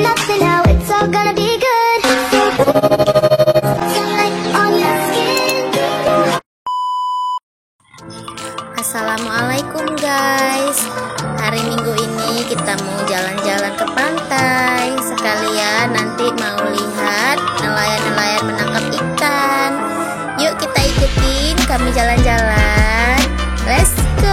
nothing, how it's all gonna be good. Sunlight on your skin. Assalamualaikum guys. Hari Minggu ini kita mau jalan-jalan ke pantai. Sekalian nanti mau lihat nelayan-nelayan menangkap ikan. Yuk kita ikutin kami jalan-jalan. Let's go.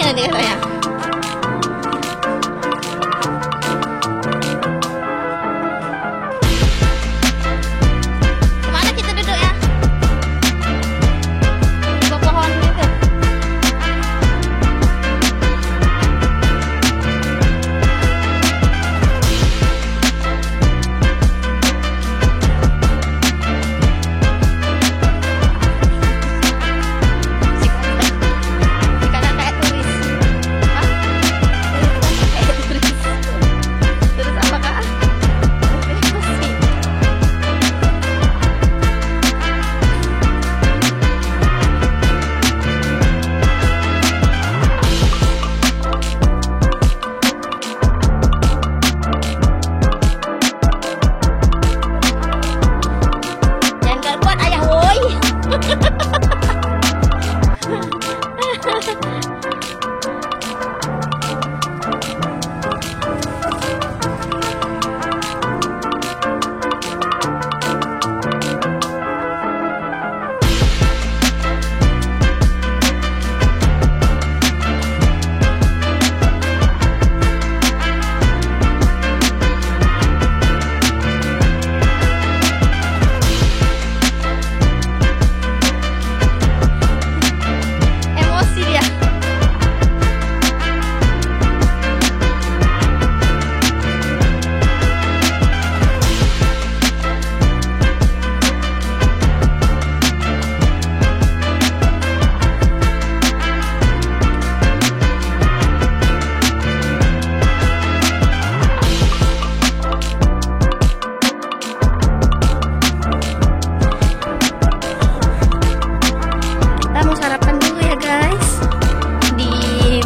Ini katanya. Kemana kita duduk ya? Di bawah pohon gitu.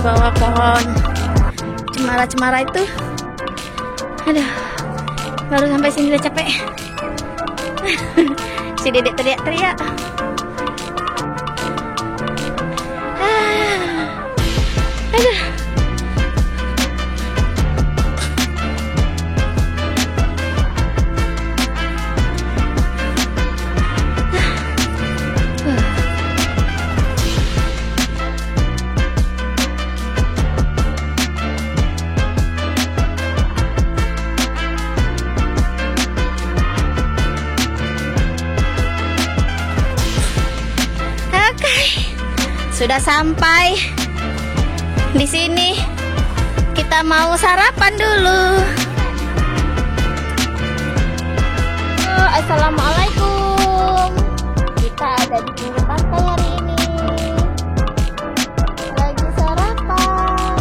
Bawah pohon cemara-cemara itu. Aduh, baru sampai sini udah capek. Si dedek teriak-teriak. Aduh. Sudah sampai di sini, kita mau sarapan dulu. Assalamualaikum. Kita ada di pinggir pantai hari ini, lagi sarapan.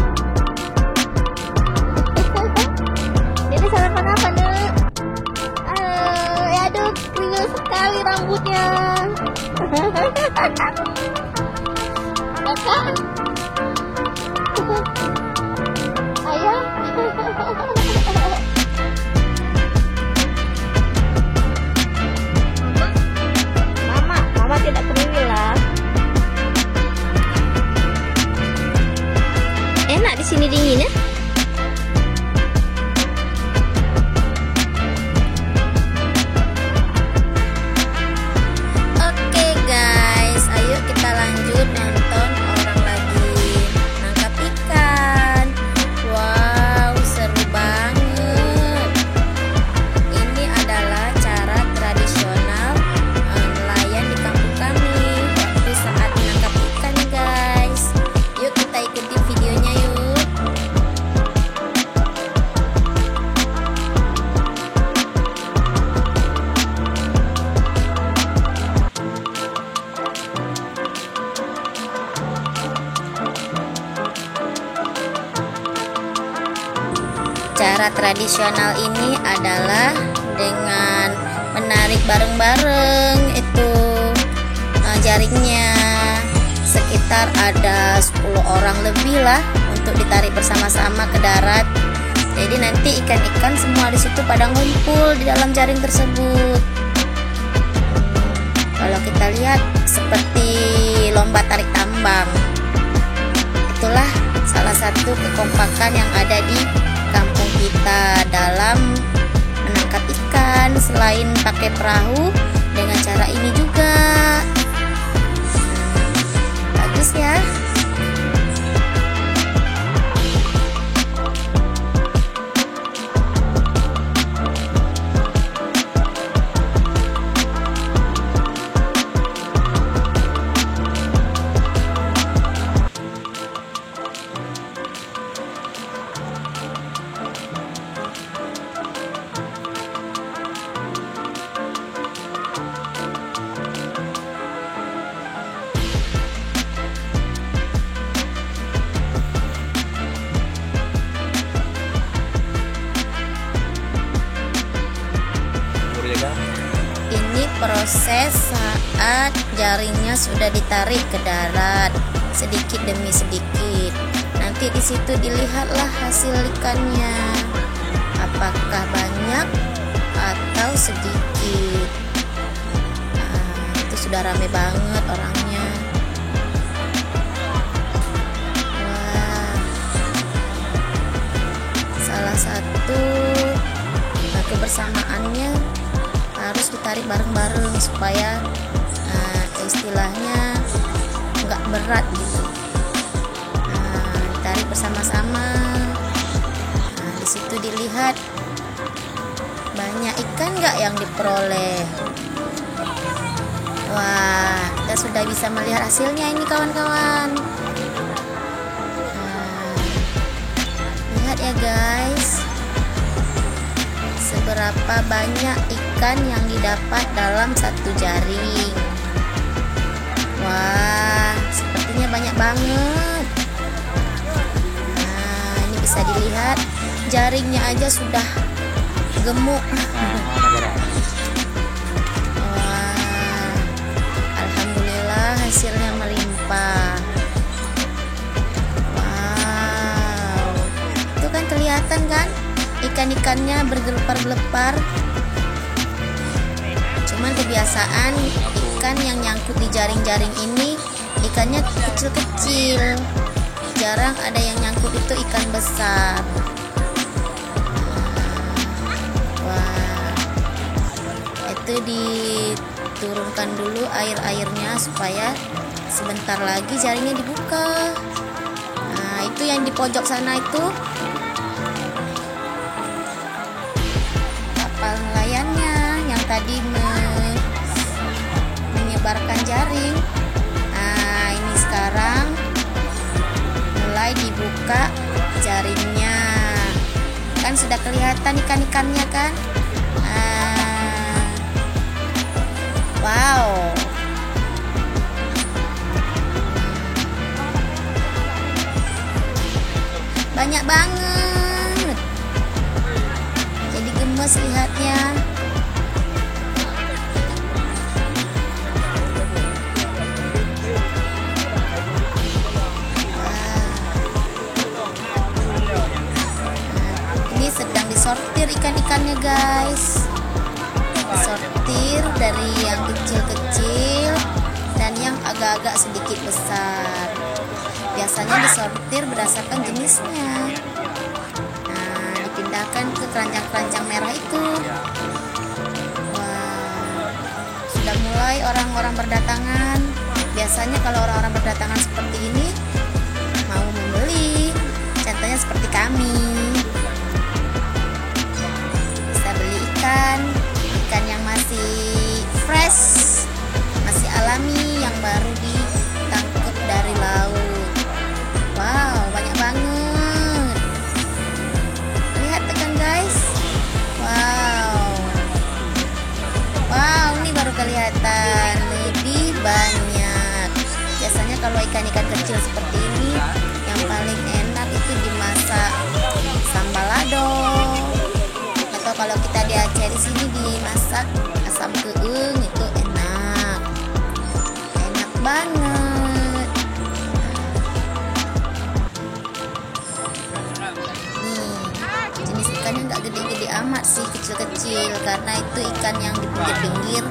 Jadi sarapan apa nih? Aduh, kriwil sekali rambutnya. Kakak, ayah, mama tidak kriwil lah. Enak di sini dingin ya. Cara tradisional ini adalah dengan menarik bareng-bareng itu jaringnya. Sekitar ada 10 orang lebih lah untuk ditarik bersama-sama ke darat. Jadi nanti ikan-ikan semua di situ pada ngumpul di dalam jaring tersebut. Kalau kita lihat seperti lomba tarik tambang. Itulah salah satu kekompakan yang ada di kampung kita dalam menangkap ikan, selain pakai perahu dengan cara ini juga. Bagus ya. Ini proses saat jaringnya sudah ditarik ke darat sedikit demi sedikit. Nanti di situ dilihatlah hasil ikannya, apakah banyak atau sedikit. Itu sudah rame banget orangnya. Wah, salah satu kebersamaannya harus ditarik bareng-bareng supaya istilahnya nggak berat gitu. Ditarik bersama-sama. Di situ dilihat banyak ikan nggak yang diperoleh. Wah, kita sudah bisa melihat hasilnya ini kawan-kawan. Lihat ya guys, seberapa banyak ikan yang didapat dalam satu jaring. Wah, sepertinya banyak banget. Ini bisa dilihat jaringnya aja sudah gemuk. Wah, alhamdulillah hasilnya melimpah. Wow, itu kan kelihatan kan ikan-ikannya bergelepar-gelepar. Cuman kebiasaan ikan yang nyangkut di jaring-jaring ini ikannya kecil-kecil, jarang ada yang nyangkut itu ikan besar. Wah, itu diturunkan dulu air-airnya supaya sebentar lagi jaringnya dibuka. Nah, itu yang di pojok sana itu kapal nelayannya yang tadi menyebarkan jaring. Nah, ini sekarang mulai dibuka jaringnya. Kan sudah kelihatan ikan-ikannya kan? Wow. Banyak banget. Jadi gemes lihatnya. Ini sedang disortir ikan-ikannya guys. Disortir dari yang kecil-kecil dan yang agak-agak sedikit besar. Biasanya disortir berdasarkan jenisnya. Nah, dipindahkan ke keranjang-keranjang merah itu. Wah, sudah mulai orang-orang berdatangan. Biasanya kalau orang-orang berdatangan seperti ini mau membeli, contohnya seperti kami, bisa beli ikan yang masih fresh, masih alami, yang baru ditangkap dari laut. Wow, banyak banget. Lihat kan guys. Wow, ini baru kelihatan lebih banyak. Biasanya kalau ikan-ikan kecil seperti ini yang paling enak itu dimasak sambal lado sini dimasak asam keung itu enak banget. Nih, jenis ikannya nggak gede-gede amat sih, kecil-kecil karena itu ikan yang di pinggir-pinggir.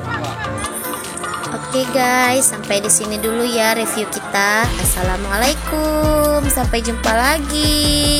Oke guys, sampai di sini dulu ya review kita. Assalamualaikum, sampai jumpa lagi.